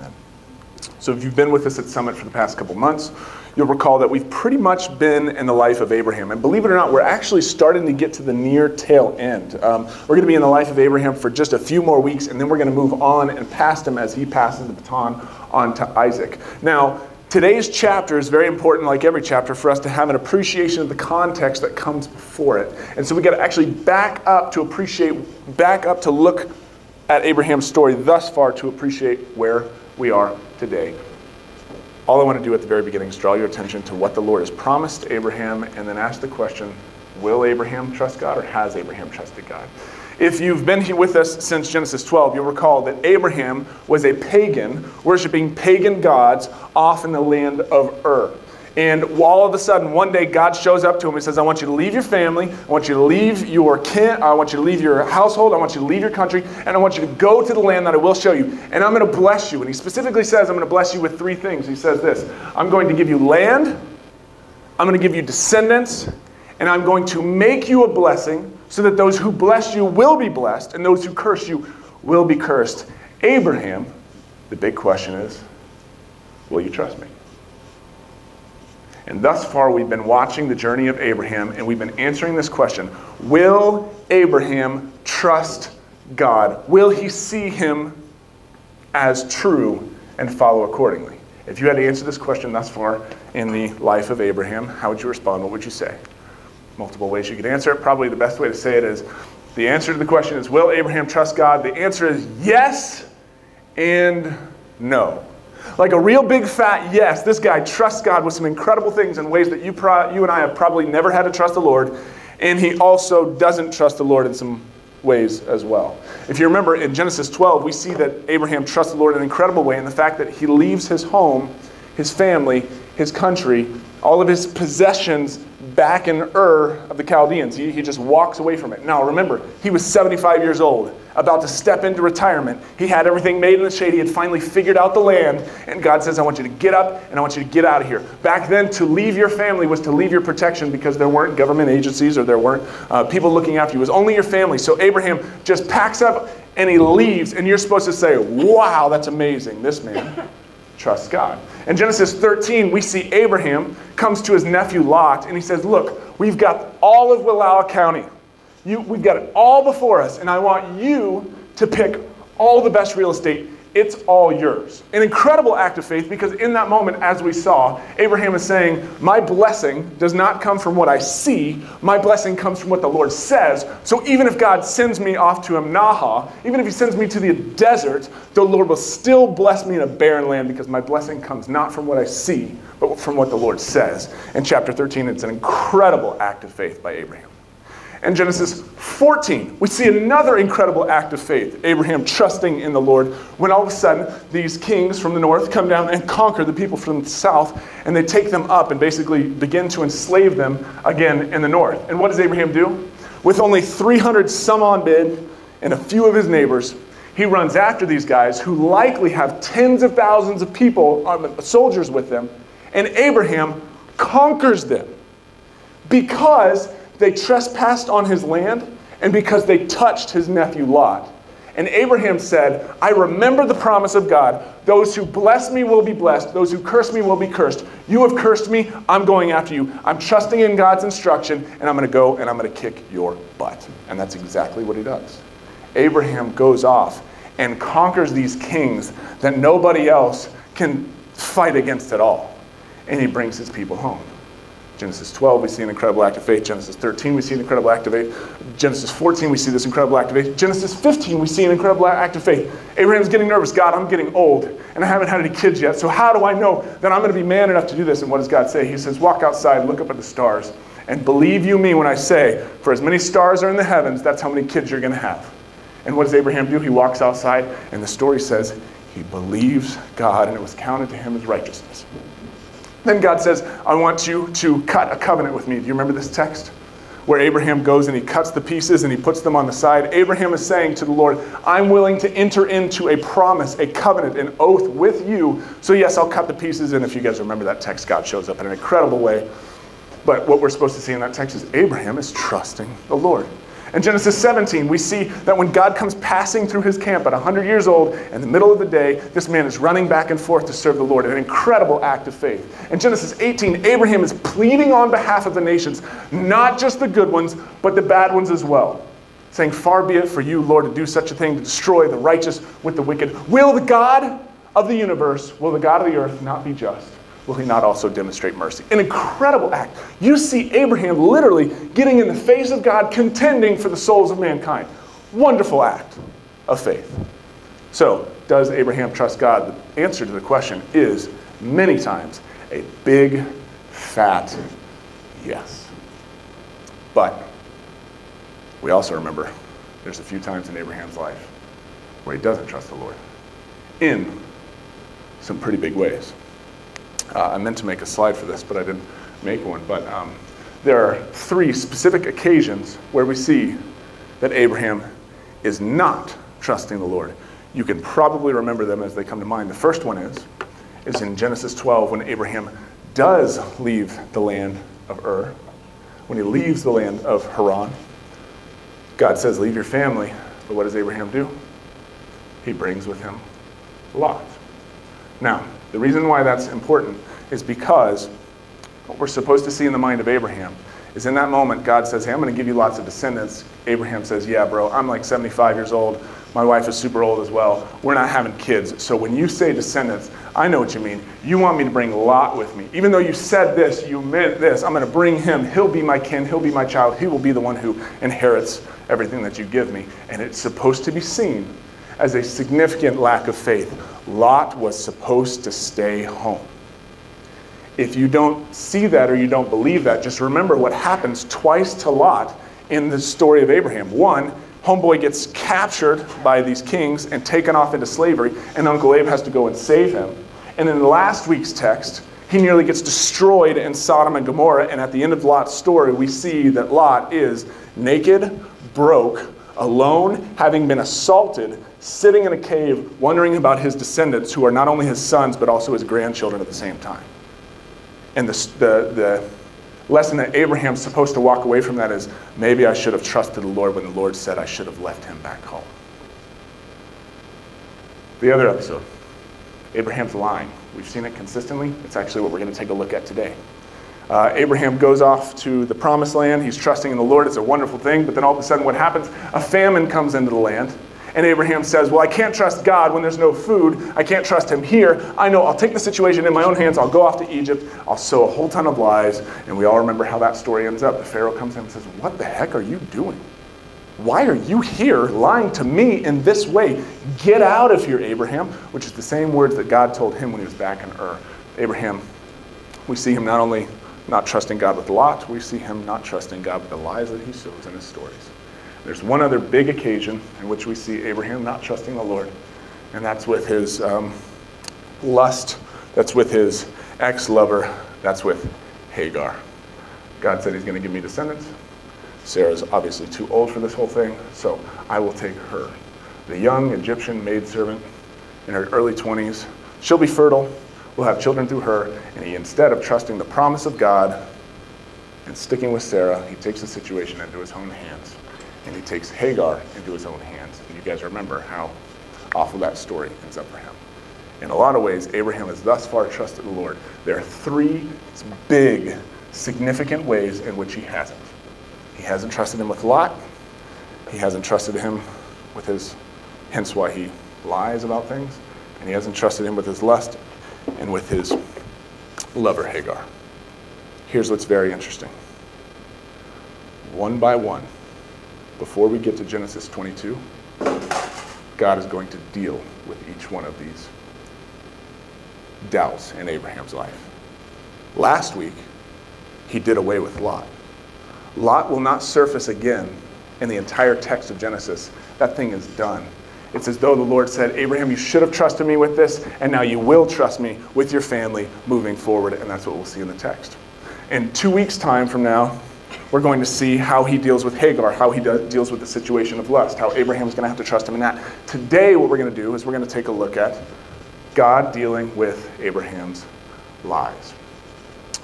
Amen. So if you've been with us at Summit for the past couple months, you'll recall that we've pretty much been in the life of Abraham. And believe it or not, we're actually starting to get to the near tail end. We're going to be in the life of Abraham for just a few more weeks, and then we're going to move on and past him as he passes the baton on to Isaac. Now, today's chapter is very important, like every chapter, for us to have an appreciation of the context that comes before it. And so we got to actually back up to look at Abraham's story thus far to appreciate where we are today. All I want to do at the very beginning is draw your attention to what the Lord has promised Abraham, and then ask the question, will Abraham trust God, or has Abraham trusted God? If you've been here with us since Genesis 12, you'll recall that Abraham was a pagan, worshiping pagan gods off in the land of Ur. And all of a sudden, one day, God shows up to him and says, I want you to leave your family, I want you to leave your kin, I want you to leave your household, I want you to leave your country, and I want you to go to the land that I will show you. And I'm going to bless you. And he specifically says, I'm going to bless you with three things. He says this, I'm going to give you land, I'm going to give you descendants, and I'm going to make you a blessing so that those who bless you will be blessed, and those who curse you will be cursed. Abraham, the big question is, will you trust me? And thus far, we've been watching the journey of Abraham, and we've been answering this question. Will Abraham trust God? Will he see him as true and follow accordingly? If you had to answer this question thus far in the life of Abraham, how would you respond? What would you say? Multiple ways you could answer it. Probably the best way to say it is, the answer to the question is, will Abraham trust God? The answer is yes and no. Like a real big fat yes, this guy trusts God with some incredible things in ways that you and I have probably never had to trust the Lord. And he also doesn't trust the Lord in some ways as well. If you remember in Genesis 12, we see that Abraham trusts the Lord in an incredible way in the fact that he leaves his home, his family, his country, all of his possessions back in Ur of the Chaldeans. He just walks away from it. Now remember, he was 75 years old, about to step into retirement. He had everything made in the shade. He had finally figured out the land. And God says, I want you to get up and I want you to get out of here. Back then, to leave your family was to leave your protection because there weren't government agencies or there weren't people looking after you. It was only your family. So Abraham just packs up and he leaves. And you're supposed to say, wow, that's amazing. This man trusts God. In Genesis 13, we see Abraham comes to his nephew Lot and he says, look, we've got all of Wallowa County. We've got it all before us, and I want you to pick all the best real estate. It's all yours. An incredible act of faith, because in that moment, as we saw, Abraham is saying, my blessing does not come from what I see. My blessing comes from what the Lord says. So even if God sends me off to Amnahah, even if he sends me to the desert, the Lord will still bless me in a barren land, because my blessing comes not from what I see, but from what the Lord says. In chapter 13, it's an incredible act of faith by Abraham. In Genesis 14, we see another incredible act of faith, Abraham trusting in the Lord, when all of a sudden these kings from the north come down and conquer the people from the south, and they take them up and basically begin to enslave them again in the north. And what does Abraham do? With only 300 some on bid and a few of his neighbors, he runs after these guys who likely have tens of thousands of people, soldiers with them, and Abraham conquers them because they trespassed on his land, and because they touched his nephew Lot. And Abraham said, I remember the promise of God. Those who bless me will be blessed. Those who curse me will be cursed. You have cursed me. I'm going after you. I'm trusting in God's instruction, and I'm going to go and I'm going to kick your butt. And that's exactly what he does. Abraham goes off and conquers these kings that nobody else can fight against at all. And he brings his people home. Genesis 12, we see an incredible act of faith. Genesis 13, we see an incredible act of faith. Genesis 14, we see this incredible act of faith. Genesis 15, we see an incredible act of faith. Abraham's getting nervous. God, I'm getting old, and I haven't had any kids yet, so how do I know that I'm going to be man enough to do this? And what does God say? He says, walk outside, look up at the stars, and believe you me when I say, for as many stars are in the heavens, that's how many kids you're going to have. And what does Abraham do? He walks outside, and the story says he believes God, and it was counted to him as righteousness. Then God says, I want you to cut a covenant with me. Do you remember this text? Where Abraham goes and he cuts the pieces and he puts them on the side. Abraham is saying to the Lord, I'm willing to enter into a promise, a covenant, an oath with you. So yes, I'll cut the pieces. And if you guys remember that text, God shows up in an incredible way. But what we're supposed to see in that text is Abraham is trusting the Lord. In Genesis 17, we see that when God comes passing through his camp at 100 years old, in the middle of the day, this man is running back and forth to serve the Lord, an incredible act of faith. In Genesis 18, Abraham is pleading on behalf of the nations, not just the good ones, but the bad ones as well, saying, far be it for you, Lord, to do such a thing, to destroy the righteous with the wicked. Will the God of the universe, will the God of the earth not be just? Will he not also demonstrate mercy? An incredible act. You see Abraham literally getting in the face of God, contending for the souls of mankind. Wonderful act of faith. So, does Abraham trust God? The answer to the question is, many times, a big, fat yes. But we also remember there's a few times in Abraham's life where he doesn't trust the Lord in some pretty big ways. I meant to make a slide for this, but I didn't make one. But there are 3 specific occasions where we see that Abraham is not trusting the Lord. You can probably remember them as they come to mind. The first one is in Genesis 12 when Abraham does leave the land of Ur. When he leaves the land of Haran, God says, leave your family. But what does Abraham do? He brings with him Lot. Now, the reason why that's important is because what we're supposed to see in the mind of Abraham is in that moment, God says, hey, I'm going to give you lots of descendants. Abraham says, yeah, bro, I'm like 75 years old. My wife is super old as well. We're not having kids. So when you say descendants, I know what you mean. You want me to bring Lot with me. Even though you said this, you meant this. I'm going to bring him. He'll be my kin. He'll be my child. He will be the one who inherits everything that you give me. And it's supposed to be seen as a significant lack of faith. Lot was supposed to stay home. If you don't see that or you don't believe that, just remember what happens twice to Lot in the story of Abraham. One, homeboy gets captured by these kings and taken off into slavery, and Uncle Abe has to go and save him. And in last week's text, he nearly gets destroyed in Sodom and Gomorrah, and at the end of Lot's story, we see that Lot is naked, broke, alone, having been assaulted, sitting in a cave, wondering about his descendants, who are not only his sons, but also his grandchildren at the same time. And the lesson that Abraham's supposed to walk away from that is, maybe I should have trusted the Lord when the Lord said I should have left him back home. The other episode, Abraham's lying. We've seen it consistently. It's actually what we're going to take a look at today. Abraham goes off to the promised land. He's trusting in the Lord. It's a wonderful thing. But then all of a sudden what happens? A famine comes into the land. And Abraham says, well, I can't trust God when there's no food. I can't trust him here. I know I'll take the situation in my own hands. I'll go off to Egypt. I'll sow a whole ton of lies. And we all remember how that story ends up. The Pharaoh comes in and says, what the heck are you doing? Why are you here lying to me in this way? Get out of here, Abraham, which is the same words that God told him when he was back in Ur. Abraham, we see him not only not trusting God with Lot, we see him not trusting God with the lies that he sows in his stories. There's one other big occasion in which we see Abraham not trusting the Lord, and that's with his lust, that's with his ex-lover, that's with Hagar. God said he's going to give me descendants. Sarah's obviously too old for this whole thing, so I will take her. The young Egyptian maidservant in her early 20s, she'll be fertile, we'll have children through her, and he, instead of trusting the promise of God and sticking with Sarah, he takes the situation into his own hands. And he takes Hagar into his own hands. And you guys remember how awful that story ends up for him. In a lot of ways, Abraham has thus far trusted the Lord. There are 3 big, significant ways in which he hasn't. He hasn't trusted him with Lot. He hasn't trusted him with his, hence why he lies about things. And he hasn't trusted him with his lust and with his lover, Hagar. Here's what's very interesting. One by one, before we get to Genesis 22, God is going to deal with each one of these doubts in Abraham's life. Last week, he did away with Lot. Lot will not surface again in the entire text of Genesis. That thing is done. It's as though the Lord said, Abraham, you should have trusted me with this, and now you will trust me with your family moving forward, and that's what we'll see in the text. In 2 weeks' time from now, we're going to see how he deals with Hagar, how he deals with the situation of lust, how Abraham's going to have to trust him in that. Today, what we're going to do is we're going to take a look at God dealing with Abraham's lies.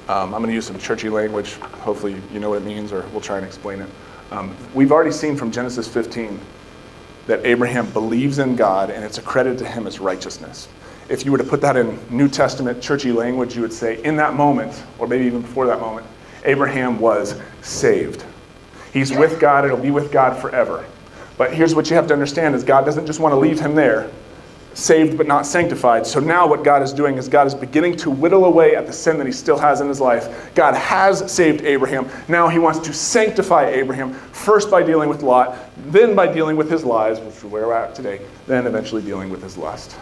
I'm going to use some churchy language. Hopefully you know what it means, or we'll try and explain it. We've already seen from Genesis 15 that Abraham believes in God and it's accredited to him as righteousness. If you were to put that in New Testament churchy language, you would say in that moment, or maybe even before that moment, Abraham was saved. He's with God, it'll be with God forever. But here's what you have to understand is God doesn't just want to leave him there, saved but not sanctified. So now what God is doing is God is beginning to whittle away at the sin that he still has in his life. God has saved Abraham. Now he wants to sanctify Abraham, first by dealing with Lot, then by dealing with his lies, which is where we're at today, then eventually dealing with his lust.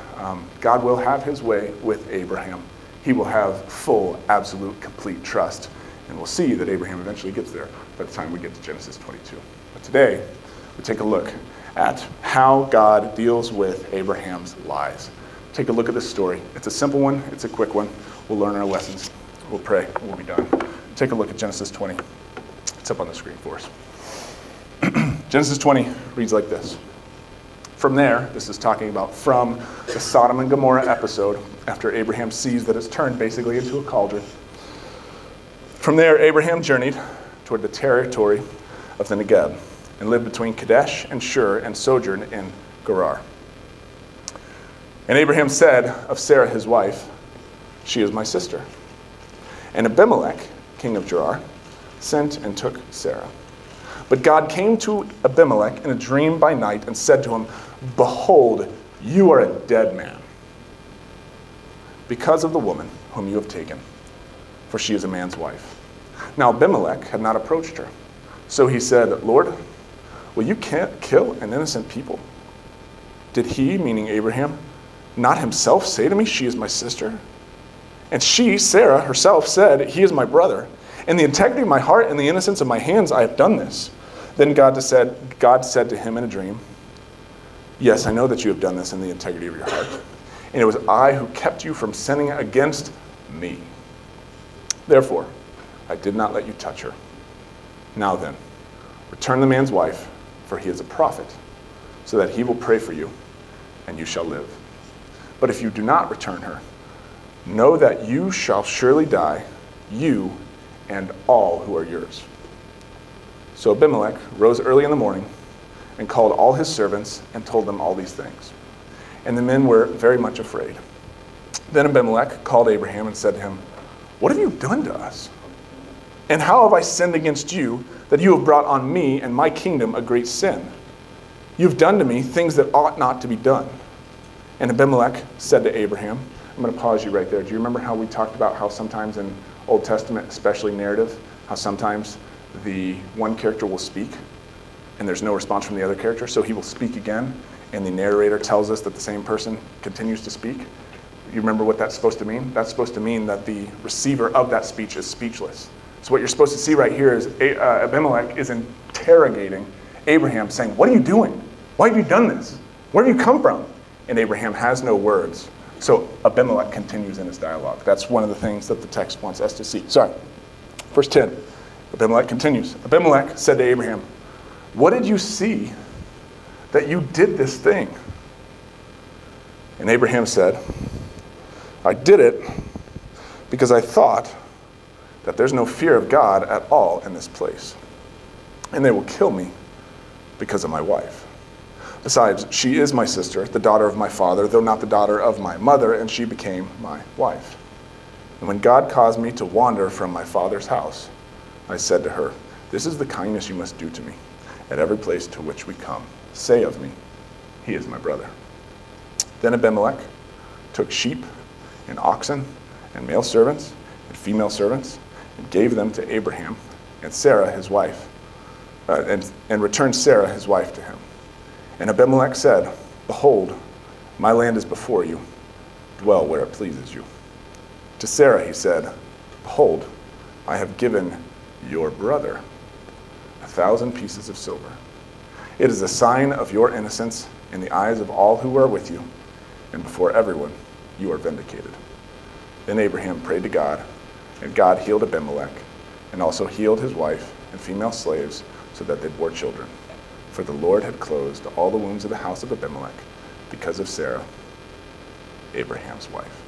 God will have his way with Abraham. He will have full, absolute, complete trust. And we'll see that Abraham eventually gets there by the time we get to Genesis 22. But today, we take a look at how God deals with Abraham's lies. Take a look at this story. It's a simple one. It's a quick one. We'll learn our lessons. We'll pray. We'll be done. Take a look at Genesis 20. It's up on the screen for us. Genesis 20 reads like this. From there, this is talking about from the Sodom and Gomorrah episode, after Abraham sees that it's turned basically into a cauldron. From there, Abraham journeyed toward the territory of the Negeb, and lived between Kadesh and Shur, and sojourned in Gerar. And Abraham said of Sarah his wife, she is my sister. And Abimelech, king of Gerar, sent and took Sarah. But God came to Abimelech in a dream by night and said to him, behold, you are a dead man, because of the woman whom you have taken, for she is a man's wife. Now Abimelech had not approached her. So he said, Lord, well, you can't kill an innocent people. Did he, meaning Abraham, not himself say to me, she is my sister? And she, Sarah, herself said, he is my brother. In the integrity of my heart and the innocence of my hands, I have done this. Then God said to him in a dream, yes, I know that you have done this in the integrity of your heart. And it was I who kept you from sinning against me. Therefore, I did not let you touch her. Now then, return the man's wife, for he is a prophet, so that he will pray for you, and you shall live. But if you do not return her, know that you shall surely die, you and all who are yours. So Abimelech rose early in the morning and called all his servants and told them all these things. And the men were very much afraid. Then Abimelech called Abraham and said to him, what have you done to us? And how have I sinned against you, that you have brought on me and my kingdom a great sin? You've done to me things that ought not to be done. And Abimelech said to Abraham, I'm going to pause you right there. Do you remember how we talked about how sometimes in Old Testament, especially narrative, how sometimes the one character will speak and there's no response from the other character, so he will speak again, and the narrator tells us that the same person continues to speak? You remember what that's supposed to mean? That's supposed to mean that the receiver of that speech is speechless. So what you're supposed to see right here is Abimelech is interrogating Abraham, saying, what are you doing? Why have you done this? Where have you come from? And Abraham has no words. So Abimelech continues in his dialogue. That's one of the things that the text wants us to see. Sorry. Verse 10. Abimelech continues. Abimelech said to Abraham, what did you see that you did this thing? And Abraham said, I did it because I thought that there's no fear of God at all in this place, and they will kill me because of my wife. Besides, she is my sister, the daughter of my father, though not the daughter of my mother, and she became my wife. And when God caused me to wander from my father's house, I said to her, this is the kindness you must do to me at every place to which we come. Say of me, he is my brother. Then Abimelech took sheep and oxen and male servants and female servants and gave them to Abraham and Sarah his wife, and returned Sarah his wife to him. And Abimelech said, behold, my land is before you. Dwell where it pleases you. To Sarah he said, behold, I have given your brother 1,000 pieces of silver. It is a sign of your innocence in the eyes of all who are with you, and before everyone you are vindicated. Then Abraham prayed to God, and God healed Abimelech, and also healed his wife and female slaves, so that they bore children. For the Lord had closed all the wombs of the house of Abimelech because of Sarah, Abraham's wife.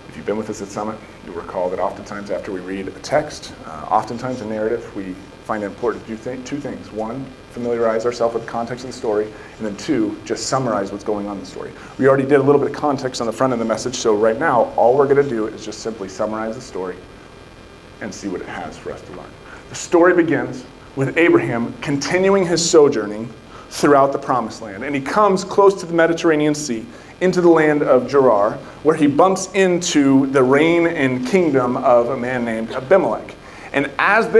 If you've been with us at Summit, you'll recall that oftentimes after we read a text, oftentimes a narrative, we find it important to do two things. One, familiarize ourselves with the context of the story, and then two, just summarize what's going on in the story. We already did a little bit of context on the front of the message, so right now, all we're going to do is just simply summarize the story and see what it has for us to learn. The story begins with Abraham continuing his sojourning throughout the Promised Land, and he comes close to the Mediterranean Sea, into the land of Gerar, where he bumps into the reign and kingdom of a man named Abimelech. And as they